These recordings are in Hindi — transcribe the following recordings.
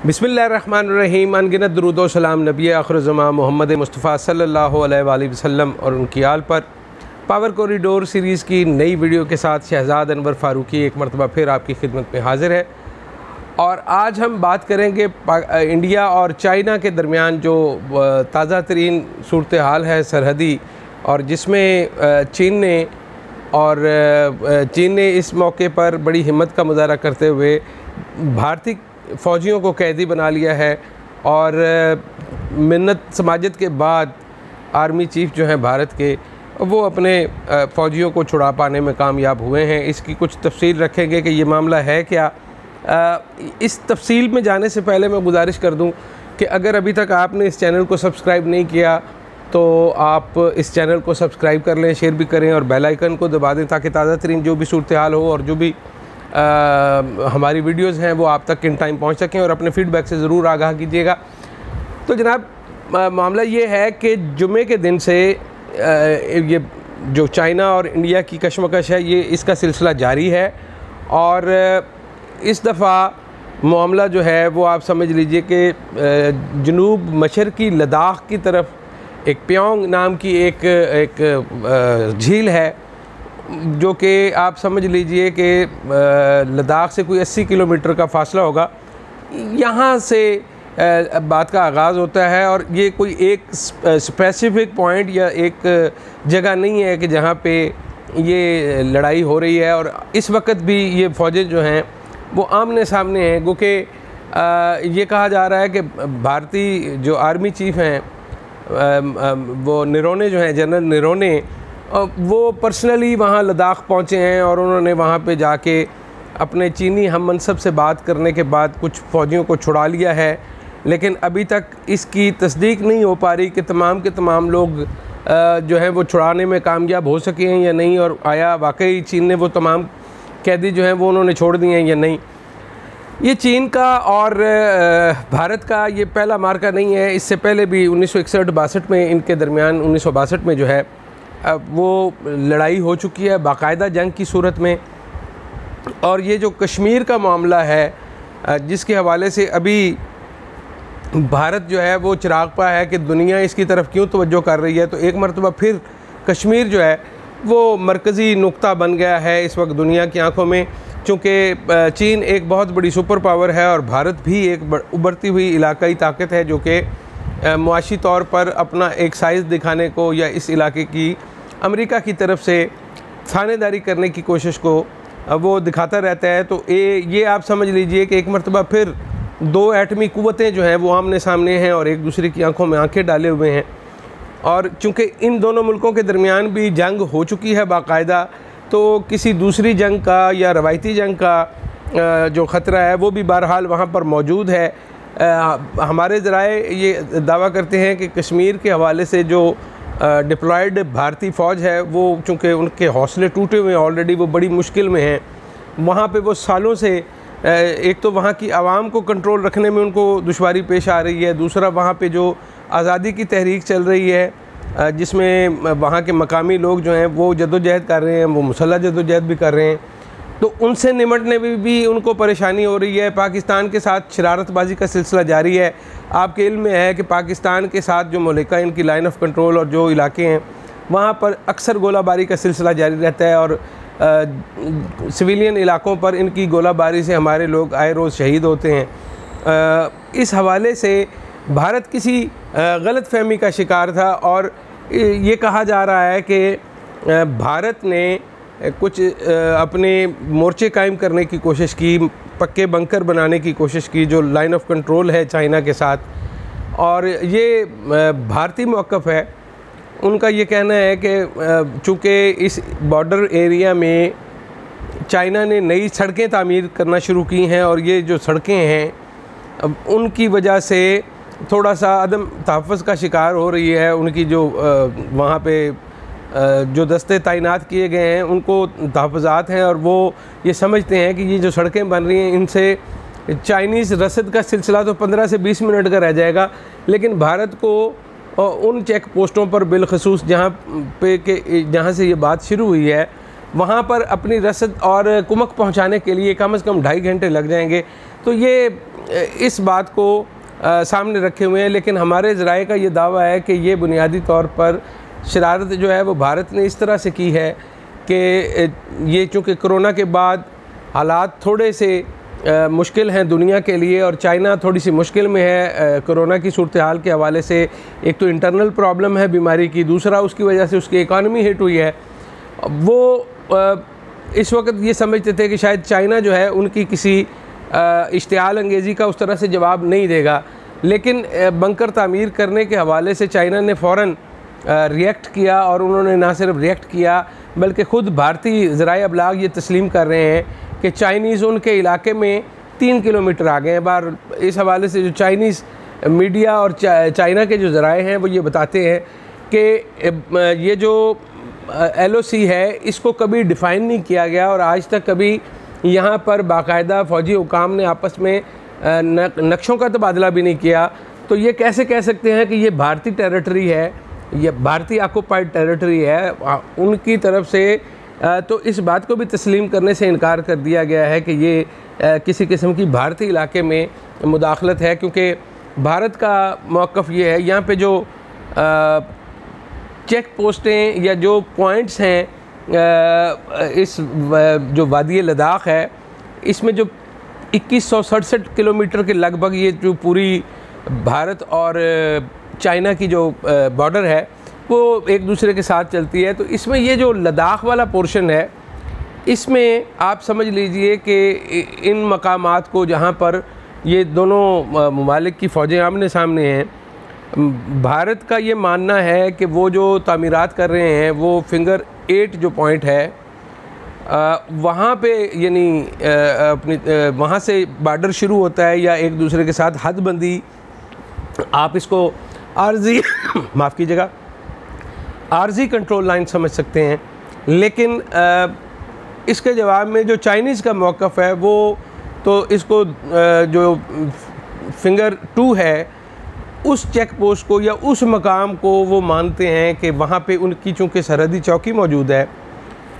बिस्मिल्लाहिर्रहमानिर्रहीम। अनगिनत दुरूद व सलाम नबी आखिर ज़मां मोहम्मद मुस्तफ़ा सल्लल्लाहु अलैहि वसल्लम और उनकी आल पर। पावर कॉरिडोर सीरीज़ की नई वीडियो के साथ शहज़ाद अनवर फ़ारूकी एक मरतबा फिर आपकी खिदमत में हाज़िर है। और आज हम बात करेंगे इंडिया और चाइना के दरमियान जो ताज़ा तरीन सूरत हाल है सरहदी, और जिसमें चीन ने इस मौके पर बड़ी हिम्मत का मुजाहरा करते हुए भारतीय फ़ौजियों को कैदी बना लिया है। और मिन्नत समाजत के बाद आर्मी चीफ़ जो हैं भारत के, वो अपने फ़ौजियों को छुड़ा पाने में कामयाब हुए हैं। इसकी कुछ तफसील रखेंगे कि ये मामला है क्या। इस तफसील में जाने से पहले मैं गुजारिश कर दूं कि अगर अभी तक आपने इस चैनल को सब्सक्राइब नहीं किया तो आप इस चैनल को सब्सक्राइब कर लें, शेयर भी करें और बेल आइकन को दबा दें ताकि ताज़ा तरीन जो भी सूरत हाल हो और जो भी हमारी वीडियोज़ हैं वो आप तक इन टाइम पहुंच सकें। और अपने फ़ीडबैक से ज़रूर आगाह कीजिएगा। तो जनाब, मामला ये है कि जुमे के दिन से ये जो चाइना और इंडिया की कशमकश है, ये इसका सिलसिला जारी है। और इस दफ़ा मामला जो है वो आप समझ लीजिए कि जनूब मशरक़ी लद्दाख की तरफ एक प्योंग नाम की एक झील है, जो कि आप समझ लीजिए कि लद्दाख से कोई 80 किलोमीटर का फ़ासला होगा। यहाँ से बात का आगाज़ होता है और ये कोई एक स्पेसिफ़िक पॉइंट या एक जगह नहीं है कि जहाँ पे ये लड़ाई हो रही है। और इस वक्त भी ये फ़ौजें जो हैं वो आमने सामने हैं, क्योंकि ये कहा जा रहा है कि भारतीय जो आर्मी चीफ़ हैं वो निरोने जो हैं, जनरल निरोने, वो पर्सनली वहाँ लद्दाख पहुँचे हैं और उन्होंने वहाँ पे जाके अपने चीनी हम मनसब से बात करने के बाद कुछ फ़ौजियों को छुड़ा लिया है। लेकिन अभी तक इसकी तस्दीक नहीं हो पा रही कि तमाम के तमाम लोग जो हैं वो छुड़ाने में कामयाब हो सके हैं या नहीं, और आया वाकई चीन ने वो तमाम कैदी जो हैं वो उन्होंने छोड़ दिए हैं या नहीं। ये चीन का और भारत का ये पहला मार्का नहीं है। इससे पहले भी 1961-62 में इनके दरमियान 1962 में जो है वो लड़ाई हो चुकी है बाकायदा जंग की सूरत में। और ये जो कश्मीर का मामला है, जिसके हवाले से अभी भारत जो है वो चिराग पा है कि दुनिया इसकी तरफ क्यों तवज्जो कर रही है, तो एक मरतबा फिर कश्मीर जो है वो मरकज़ी नुक्ता बन गया है इस वक्त दुनिया की आंखों में। चूँकि चीन एक बहुत बड़ी सुपर पावर है और भारत भी एक उभरती हुई इलाकाई ताकत है, जो कि मुआशी तौर पर अपना एक साइज़ दिखाने को या इस इलाके की अमेरिका की तरफ से थानेदारी करने की कोशिश को वो दिखाता रहता है। तो ये आप समझ लीजिए कि एक मरतबा फिर दो एटमी क़ुव्वतें जो हैं वो आमने सामने हैं और एक दूसरे की आंखों में आंखें डाले हुए हैं। और चूँकि इन दोनों मुल्कों के दरमियान भी जंग हो चुकी है बाकायदा, तो किसी दूसरी जंग का या रवायती जंग का जो ख़तरा है वो भी बहरहाल वहाँ पर मौजूद है। हमारे ज़राए ये दावा करते हैं कि कश्मीर के हवाले से जो डिप्लॉयड भारतीय फ़ौज है वो चूँकि उनके हौसले टूटे हुए हैं ऑलरेडी, वो बड़ी मुश्किल में हैं। वहाँ पे वो सालों से एक तो वहाँ की आवाम को कंट्रोल रखने में उनको दुश्वारी पेश आ रही है, दूसरा वहाँ पे जो आज़ादी की तहरीक चल रही है जिसमें वहाँ के मकामी लोग जो हैं वो जद्दोजहद कर रहे हैं, वो मुसल्लह जद्दोजहद भी कर रहे हैं, तो उनसे निमटने में भी उनको परेशानी हो रही है। पाकिस्तान के साथ शरारतबाजी का सिलसिला जारी है। आपके इल्म में है कि पाकिस्तान के साथ जो मुल्का इनकी लाइन ऑफ कंट्रोल और जो इलाके हैं वहाँ पर अक्सर गोलाबारी का सिलसिला जारी रहता है और सिविलियन इलाकों पर इनकी गोलाबारी से हमारे लोग आए रोज़ शहीद होते हैं। इस हवाले से भारत किसी गलत फहमी का शिकार था और ये कहा जा रहा है कि भारत ने कुछ अपने मोर्चे कायम करने की कोशिश की, पक्के बंकर बनाने की कोशिश की जो लाइन ऑफ कंट्रोल है चाइना के साथ। और ये भारतीय मौक़िफ़ है। उनका ये कहना है कि चूँकि इस बॉर्डर एरिया में चाइना ने नई सड़कें तामीर करना शुरू की हैं और ये जो सड़कें हैं अब उनकी वजह से थोड़ा सा अदम तहफ़्फ़ुज़ का शिकार हो रही है। उनकी जो वहाँ पे जो दस्ते तैनात किए गए हैं उनको तहफ़्फ़ुज़ात हैं और वो ये समझते हैं कि ये जो सड़कें बन रही हैं इनसे चाइनीज़ रसद का सिलसिला तो 15 से 20 मिनट का रह जाएगा, लेकिन भारत को उन चेक पोस्टों पर बिलखसूस जहाँ से ये बात शुरू हुई है वहाँ पर अपनी रसद और कुमक पहुँचाने के लिए कम से कम 2.5 घंटे लग जाएंगे। तो ये इस बात को सामने रखे हुए हैं, लेकिन हमारे ज़राए का ये दावा है कि ये बुनियादी तौर पर शरारत जो है वो भारत ने इस तरह से की है कि ये चूँकि कोरोना के बाद हालात थोड़े से मुश्किल हैं दुनिया के लिए, और चाइना थोड़ी सी मुश्किल में है कोरोना की सूरत हाल के हवाले से। एक तो इंटरनल प्रॉब्लम है बीमारी की, दूसरा उसकी वजह से उसकी इकॉनमी हिट हुई है। वो इस वक्त ये समझते थे कि शायद चाइना जो है उनकी किसी इश्तियाल अंगेज़ी का उस तरह से जवाब नहीं देगा, लेकिन बंकर तामीर करने के हवाले से चाइना ने फ़ौरन रिएक्ट किया, और उन्होंने ना सिर्फ रिएक्ट किया बल्कि ख़ुद भारतीय ज़राए अबलाग ये तस्लीम कर रहे हैं कि चाइनीज़ उनके इलाके में 3 किलोमीटर आ गए हैं। बार इस हवाले से जो चाइनीज़ मीडिया और चाइना के जो ज़राए हैं वो ये बताते हैं कि ये जो LOC है इसको कभी डिफ़ाइन नहीं किया गया, और आज तक कभी यहाँ पर बाकायदा फ़ौजी हुकाम ने आपस में नक्शों का तबादला भी नहीं किया। तो ये कैसे कह सकते हैं कि ये भारतीय टेरिटरी है, ये भारतीय ऑक्युपाइड टेरिटरी है उनकी तरफ से? तो इस बात को भी तस्लीम करने से इनकार कर दिया गया है कि ये किसी किस्म की भारतीय इलाके में मुदाखलत है, क्योंकि भारत का मौक़िफ़ ये है। यहाँ पे जो चेक पोस्टें या जो पॉइंट्स हैं इस जो वादी लद्दाख है, इसमें जो 2167 किलोमीटर के लगभग ये जो पूरी भारत और चाइना की जो बॉर्डर है वो एक दूसरे के साथ चलती है। तो इसमें ये जो लद्दाख वाला पोर्शन है, इसमें आप समझ लीजिए कि इन मकामात को जहाँ पर ये दोनों ममालिक की फ़ौजें आमने सामने हैं, भारत का ये मानना है कि वो जो तामीरात कर रहे हैं वो फिंगर 8 जो पॉइंट है वहाँ पे यानी अपनी वहाँ से बॉर्डर शुरू होता है, या एक दूसरे के साथ हदबंदी, आप इसको आर्जी माफ़ कीजिएगा आर्जी कंट्रोल लाइन समझ सकते हैं। लेकिन इसके जवाब में जो चाइनीज़ का मौक़िफ़ है वो तो इसको जो फिंगर 2 है उस चेक पोस्ट को या उस मकाम को वो मानते हैं कि वहाँ पे उनकी चूँकि सरहदी चौकी मौजूद है,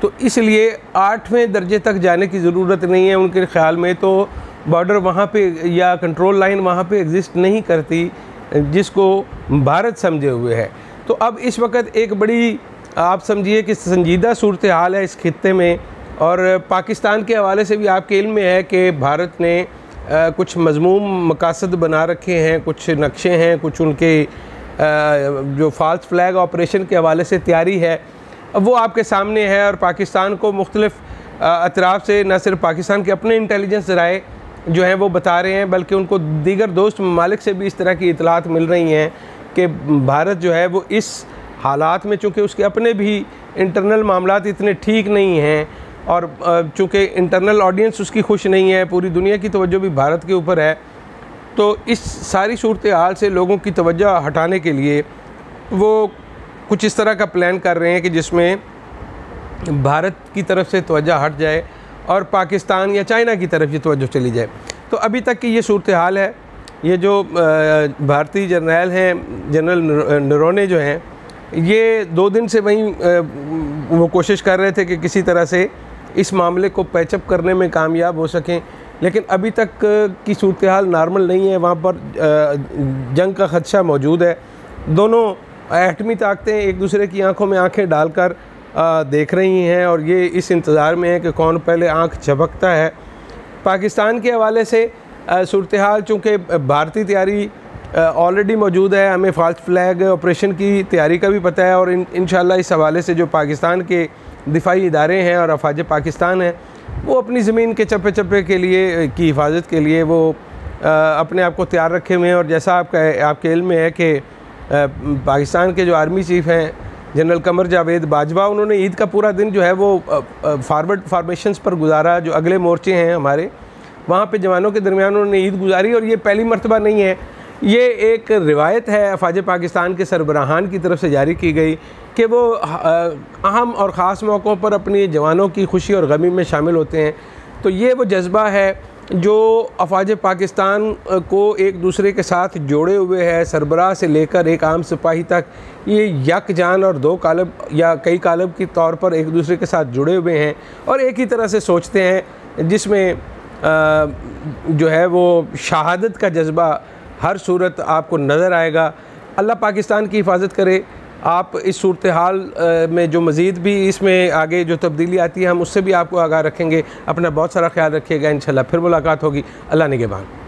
तो इसलिए 8वें दर्जे तक जाने की ज़रूरत नहीं है उनके ख़्याल में। तो बॉर्डर वहाँ पे या कंट्रोल लाइन वहाँ पे एग्ज़िस्ट नहीं करती जिसको भारत समझे हुए है। तो अब इस वक्त एक बड़ी आप समझिए कि संजीदा सूरत हाल है इस खित्ते में, और पाकिस्तान के हवाले से भी आपके इल्म में है कि भारत ने कुछ मज़मूम मकासद बना रखे हैं, कुछ नक्शे हैं, कुछ उनके जो फ़ाल्स फ्लैग ऑपरेशन के हवाले से तैयारी है, वो आपके सामने है। और पाकिस्तान को मुख्तलिफ़ अतराफ़ से न सिर्फ पाकिस्तान के अपने इंटेलिजेंस ज़राए जो हैं वो बता रहे हैं, बल्कि उनको दीगर दोस्त ममालिक से भी इस तरह की इतलात मिल रही हैं कि भारत जो है वो इस हालात में, चूँकि उसके अपने भी इंटरनल मामलात इतने ठीक नहीं हैं और चूँकि इंटरनल ऑडियंस उसकी खुश नहीं है, पूरी दुनिया की तवज्जो भी भारत के ऊपर है, तो इस सारी सूरत हाल से लोगों की तवज्जो हटाने के लिए वो कुछ इस तरह का प्लान कर रहे हैं कि जिसमें भारत की तरफ से तवज्जो हट जाए और पाकिस्तान या चाइना की तरफ ये तवज्जो चली जाए। तो अभी तक की ये सूरत हाल है। ये जो भारतीय जर्नैल हैं, जनरल नरवणे जो हैं, ये 2 दिन से वहीं वो कोशिश कर रहे थे कि किसी तरह से इस मामले को पैचअप करने में कामयाब हो सकें, लेकिन अभी तक की सूरत हाल नॉर्मल नहीं है। वहाँ पर जंग का ख़दशा मौजूद है। दोनों एटमी ताकतें एक दूसरे की आंखों में आंखें डालकर देख रही हैं, और ये इस इंतज़ार में है कि कौन पहले आंख झपकता है। पाकिस्तान के हवाले से सूरत हाल चूँकि भारतीय तैयारी ऑलरेडी मौजूद है, हमें फ़ाल्स फ्लैग ऑपरेशन की तैयारी का भी पता है, और इंशाल्लाह इस हवाले से जो पाकिस्तान के दिफाई इदारे हैं और अफवाज पाकिस्तान हैं वो अपनी ज़मीन के चप्पे चप्पे के लिए की हिफाजत के लिए वो अपने आप को तैयार रखे हुए हैं। और जैसा आपके इल्म में है कि पाकिस्तान के जो आर्मी चीफ़ हैं जनरल कमर जावेद बाजवा, उन्होंने ईद का पूरा दिन जो है वो फारवर्ड फार्मेशंस पर गुजारा। जो अगले मोर्चे हैं हमारे, वहाँ पे जवानों के दरमियान उन्होंने ईद गुजारी, और ये पहली मरतबा नहीं है, ये एक रिवायत है अफवाज पाकिस्तान के सरबराहान की तरफ से जारी की गई कि वो अहम और ख़ास मौक़ों पर अपनी जवानों की खुशी और गमी में शामिल होते हैं। तो ये वो जज्बा है जो अफवाज पाकिस्तान को एक दूसरे के साथ जोड़े हुए है, सरबराह से लेकर एक आम सिपाही तक, ये यकजान और दो कालब या कई कालब के तौर पर एक दूसरे के साथ जुड़े हुए हैं और एक ही तरह से सोचते हैं, जिसमें जो है वो शहादत का जज्बा हर सूरत आपको नज़र आएगा। अल्लाह पाकिस्तान की हिफाजत करे। आप इस सूरत हाल में जो मज़ीद भी इसमें आगे जो तब्दीली आती है हम उससे भी आपको आगाह रखेंगे। अपना बहुत सारा ख्याल रखिएगा। इंशाल्लाह फिर मुलाकात होगी। अल्लाह निगहबान।